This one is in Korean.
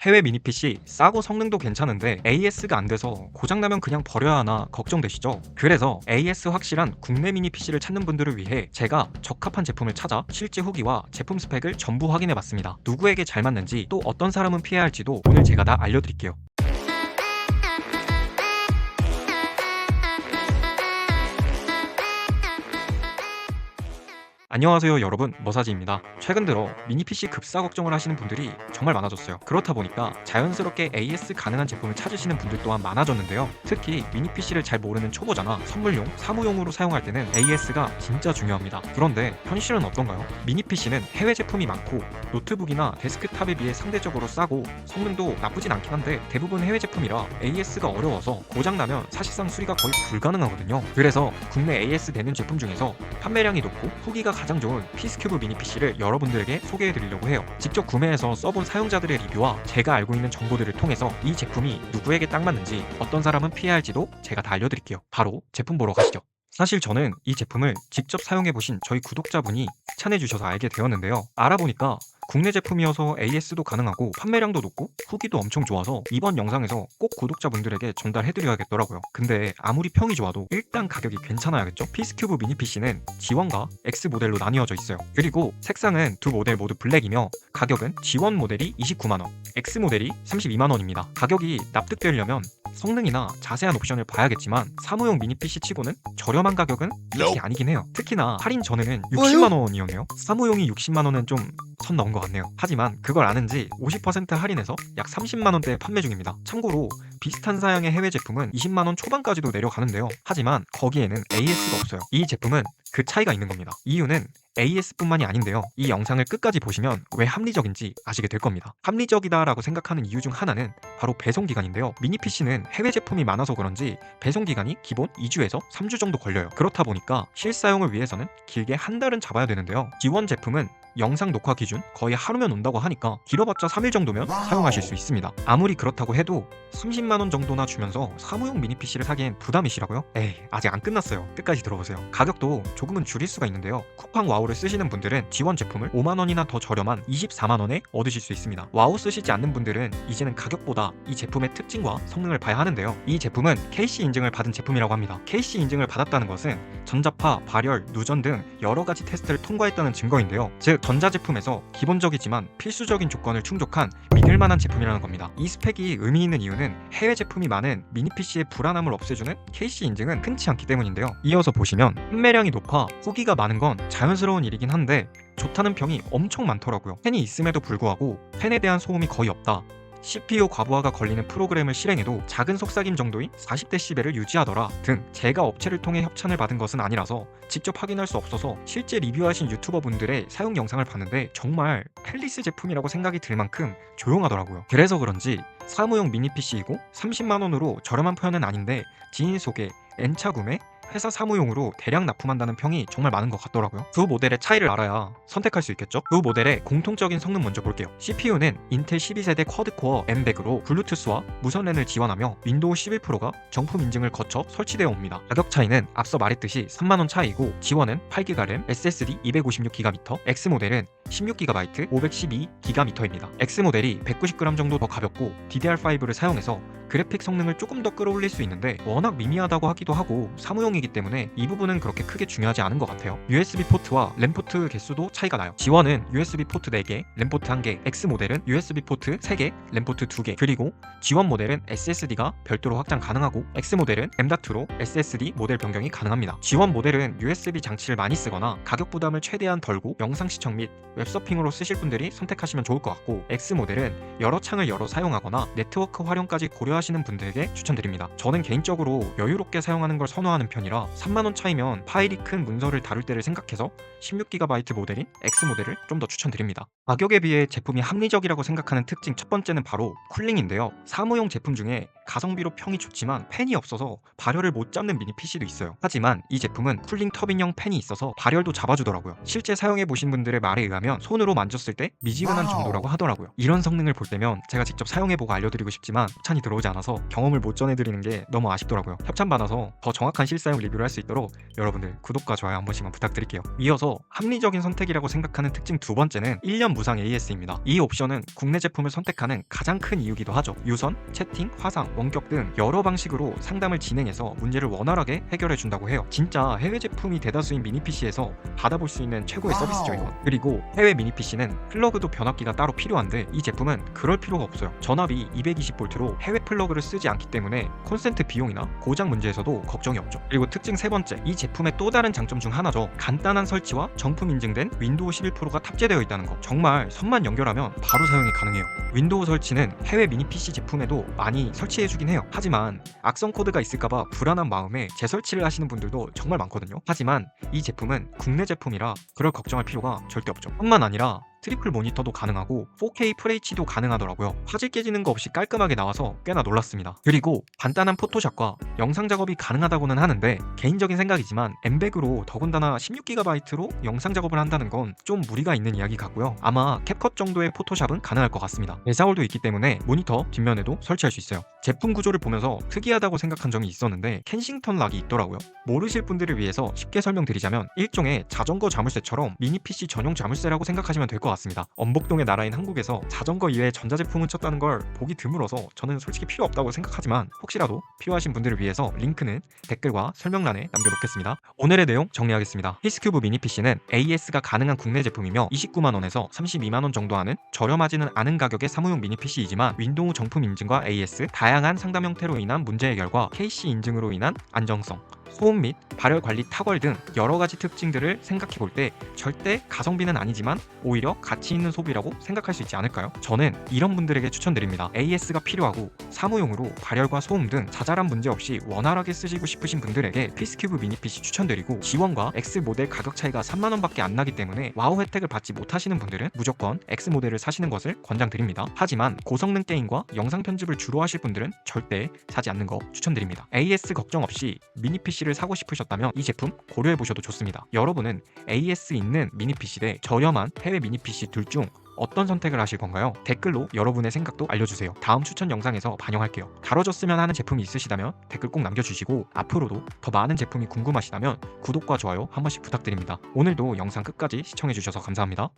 해외 미니 PC 싸고 성능도 괜찮은데 AS가 안 돼서 고장나면 그냥 버려야 하나 걱정되시죠? 그래서 AS 확실한 국내 미니 PC를 찾는 분들을 위해 제가 적합한 제품을 찾아 실제 후기와 제품 스펙을 전부 확인해 봤습니다. 누구에게 잘 맞는지 또 어떤 사람은 피해야 할지도 오늘 제가 다 알려드릴게요. 안녕하세요 여러분, 머사지입니다. 최근 들어 미니 PC 급사 걱정을 하시는 분들이 정말 많아졌어요. 그렇다 보니까 자연스럽게 AS 가능한 제품을 찾으시는 분들 또한 많아졌는데요. 특히 미니 PC를 잘 모르는 초보자나 선물용, 사무용으로 사용할 때는 AS가 진짜 중요합니다. 그런데 현실은 어떤가요? 미니 PC는 해외 제품이 많고 노트북이나 데스크탑에 비해 상대적으로 싸고 성능도 나쁘진 않긴 한데 대부분 해외 제품이라 AS가 어려워서 고장나면 사실상 수리가 거의 불가능하거든요. 그래서 국내 AS 되는 제품 중에서 판매량이 높고 후기가 가장 좋은 피스큐브 미니 PC를 여러분들에게 소개해드리려고 해요. 직접 구매해서 써본 사용자들의 리뷰와 제가 알고 있는 정보들을 통해서 이 제품이 누구에게 딱 맞는지 어떤 사람은 피해야 할지도 제가 다 알려드릴게요. 바로 제품 보러 가시죠. 사실 저는 이 제품을 직접 사용해보신 저희 구독자분이 추천해주셔서 알게 되었는데요. 알아보니까 국내 제품이어서 AS도 가능하고 판매량도 높고 후기도 엄청 좋아서 이번 영상에서 꼭 구독자분들에게 전달해드려야겠더라고요. 근데 아무리 평이 좋아도 일단 가격이 괜찮아야겠죠? 피스큐브 미니 PC는 G1과 X 모델로 나뉘어져 있어요. 그리고 색상은 두 모델 모두 블랙이며 가격은 G1 모델이 29만원, X 모델이 32만원입니다. 가격이 납득되려면 성능이나 자세한 옵션을 봐야겠지만 사무용 미니 PC 치고는 저렴한 가격은 솔직히 아니긴 해요. 특히나 할인 전에는 60만원이었네요. 사무용이 60만원은 좀 선 넘은 것 같네요. 하지만 그걸 아는지 50% 할인해서 약 30만원대에 판매 중입니다. 참고로 비슷한 사양의 해외 제품은 20만원 초반까지도 내려가는데요. 하지만 거기에는 AS가 없어요. 이 제품은 그 차이가 있는 겁니다. 이유는 AS뿐만이 아닌데요. 이 영상을 끝까지 보시면 왜 합리적인지 아시게 될 겁니다. 합리적이다라고 생각하는 이유 중 하나는 바로 배송기간인데요. 미니 PC는 해외 제품이 많아서 그런지 배송기간이 기본 2주에서 3주 정도 걸려요. 그렇다 보니까 실사용을 위해서는 길게 한 달은 잡아야 되는데요. G1 제품은 영상 녹화 기준 거의 하루면 온다고 하니까 길어봤자 3일 정도면 사용하실 수 있습니다. 아무리 그렇다고 해도 30만원 정도나 주면서 사무용 미니 PC를 사기엔 부담이시라고요? 에이, 아직 안 끝났어요. 끝까지 들어보세요. 가격도 조금은 줄일 수가 있는데요. 쿠팡 와우를 쓰시는 분들은 G1 제품을 5만원이나 더 저렴한 24만원에 얻으실 수 있습니다. 와우 쓰시지 않는 분들은 이제는 가격보다 이 제품의 특징과 성능을 봐야 하는데요. 이 제품은 KC 인증을 받은 제품이라고 합니다. KC 인증을 받았다는 것은 전자파, 발열, 누전 등 여러가지 테스트를 통과했다는 증거인데요. 즉 전자제품에서 기본적이지만 필수적인 조건을 충족한 믿을만한 제품이라는 겁니다. 이 스펙이 의미 있는 이유는 해외 제품이 많은 미니 PC의 불안함을 없애주는 KC 인증은 흔치 않기 때문인데요. 이어서 보시면 판매량이 높아 후기가 많은 건 자연스러운 일이긴 한데 좋다는 평이 엄청 많더라고요. 팬이 있음에도 불구하고 팬에 대한 소음이 거의 없다, CPU 과부하가 걸리는 프로그램을 실행해도 작은 속삭임 정도의 40dB를 유지하더라 등 제가 업체를 통해 협찬을 받은 것은 아니라서 직접 확인할 수 없어서 실제 리뷰하신 유튜버 분들의 사용 영상을 봤는데 정말 펠리스 제품이라고 생각이 들 만큼 조용하더라고요. 그래서 그런지 사무용 미니 PC이고 30만원으로 저렴한 편은 아닌데 지인 소개, N차 구매, 회사 사무용으로 대량 납품한다는 평이 정말 많은 것 같더라고요. 두 모델의 차이를 알아야 선택할 수 있겠죠? 두 모델의 공통적인 성능 먼저 볼게요. CPU는 인텔 12세대 쿼드코어 M100으로 블루투스와 무선 랜을 지원하며 윈도우 11 프로가 정품 인증을 거쳐 설치되어 옵니다. 가격 차이는 앞서 말했듯이 3만원 차이고 G1은 8GB 램, SSD 256GB, X 모델은 16GB, 512GB입니다. X 모델이 190g 정도 더 가볍고 DDR5를 사용해서 그래픽 성능을 조금 더 끌어올릴 수 있는데 워낙 미미하다고 하기도 하고 사무용이기 때문에 이 부분은 그렇게 크게 중요하지 않은 것 같아요. USB 포트와 램 포트 개수도 차이가 나요. G1은 USB 포트 4개, 램 포트 1개, X 모델은 USB 포트 3개, 램 포트 2개, 그리고 G1 모델은 SSD가 별도로 확장 가능하고 X 모델은 M.2로 SSD 모델 변경이 가능합니다. G1 모델은 USB 장치를 많이 쓰거나 가격 부담을 최대한 덜고 영상 시청 및 웹서핑으로 쓰실 분들이 선택하시면 좋을 것 같고 X 모델은 여러 창을 열어 사용하거나 네트워크 활용까지 고려하시는 분들에게 추천드립니다. 저는 개인적으로 여유롭게 사용하는 걸 선호하는 편이라 3만원 차이면 파일이 큰 문서를 다룰 때를 생각해서 16GB 모델인 X 모델을 좀 더 추천드립니다. 가격에 비해 제품이 합리적이라고 생각하는 특징 첫 번째는 바로 쿨링인데요. 사무용 제품 중에 가성비로 평이 좋지만 팬이 없어서 발열을 못 잡는 미니 PC도 있어요. 하지만 이 제품은 쿨링 터빈형 팬이 있어서 발열도 잡아주더라고요. 실제 사용해보신 분들의 말에 의하면 손으로 만졌을 때 미지근한 정도라고 하더라고요. 이런 성능을 볼 때면 제가 직접 사용해보고 알려드리고 싶지만 협찬이 들어오지 않아서 경험을 못 전해드리는 게 너무 아쉽더라고요. 협찬 받아서 더 정확한 실사용 리뷰를 할 수 있도록 여러분들 구독과 좋아요 한 번씩만 부탁드릴게요. 이어서 합리적인 선택이라고 생각하는 특징 두 번째는 1년 무상 AS입니다. 이 옵션은 국내 제품을 선택하는 가장 큰 이유기도 하죠. 유선, 채팅, 화상, 원격 등 여러 방식으로 상담을 진행해서 문제를 원활하게 해결해 준다고 해요. 진짜 해외 제품이 대다수인 미니 PC에서 받아볼 수 있는 최고의 서비스죠 이건. 그리고 해외 미니 PC는 플러그도 변압기가 따로 필요한데 이 제품은 그럴 필요가 없어요. 전압이 220V로 해외 플러그를 쓰지 않기 때문에 콘센트 비용이나 고장 문제에서도 걱정이 없죠. 그리고 특징 세 번째, 이 제품의 또 다른 장점 중 하나죠. 간단한 설치와 정품 인증된 윈도우 11 프로가 탑재되어 있다는 거. 정말 선만 연결하면 바로 사용이 가능해요. 윈도우 설치는 해외 미니 PC 제품에도 많이 설치해주긴 해요. 하지만 악성 코드가 있을까봐 불안한 마음에 재설치를 하시는 분들도 정말 많거든요. 하지만 이 제품은 국내 제품이라 그럴 걱정할 필요가 절대 없죠. 뿐만 아니라 트리플 모니터도 가능하고 4K FHD도 가능하더라고요. 화질 깨지는 거 없이 깔끔하게 나와서 꽤나 놀랐습니다. 그리고 간단한 포토샵과 영상 작업이 가능하다고는 하는데 개인적인 생각이지만 엠백으로 더군다나 16GB로 영상 작업을 한다는 건 좀 무리가 있는 이야기 같고요. 아마 캡컷 정도의 포토샵은 가능할 것 같습니다. 배사홀도 있기 때문에 모니터 뒷면에도 설치할 수 있어요. 제품 구조를 보면서 특이하다고 생각한 점이 있었는데 켄싱턴 락이 있더라고요. 모르실 분들을 위해서 쉽게 설명드리자면 일종의 자전거 자물쇠처럼 미니 PC 전용 자물쇠라고 생각하시면 될 것 같습니다. 엄복동의 나라인 한국에서 자전거 이외에 전자제품을 쳤다는 걸 보기 드물어서 저는 솔직히 필요 없다고 생각하지만 혹시라도 필요하신 분들을 위해서 링크는 댓글과 설명란에 남겨놓겠습니다. 오늘의 내용 정리하겠습니다. 히스큐브 미니 PC는 AS가 가능한 국내 제품이며 29만원에서 32만원 정도 하는 저렴하지는 않은 가격의 사무용 미니 PC이지만 윈도우 정품 인증과 AS, 다양한 상담 형태로 인한 문제 해결과 KC 인증으로 인한 안정성, 소음 및 발열 관리 탁월 등 여러 가지 특징들을 생각해 볼 때 절대 가성비는 아니지만 오히려 가치 있는 소비라고 생각할 수 있지 않을까요? 저는 이런 분들에게 추천드립니다. AS가 필요하고 사무용으로 발열과 소음 등 자잘한 문제 없이 원활하게 쓰시고 싶으신 분들에게 피스큐브 미니 PC 추천드리고 G1과 X 모델 가격 차이가 3만원밖에 안 나기 때문에 와우 혜택을 받지 못하시는 분들은 무조건 X 모델을 사시는 것을 권장드립니다. 하지만 고성능 게임과 영상 편집을 주로 하실 분들은 절대 사지 않는 거 추천드립니다. AS 걱정 없이 미니 PC를 사고 싶으셨다면 이 제품 고려해보셔도 좋습니다. 여러분은 AS 있는 미니 PC 대 저렴한 해외 미니 PC 둘 중 어떤 선택을 하실 건가요? 댓글로 여러분의 생각도 알려주세요. 다음 추천 영상에서 반영할게요. 다뤄줬으면 하는 제품이 있으시다면 댓글 꼭 남겨주시고 앞으로도 더 많은 제품이 궁금하시다면 구독과 좋아요 한 번씩 부탁드립니다. 오늘도 영상 끝까지 시청해주셔서 감사합니다.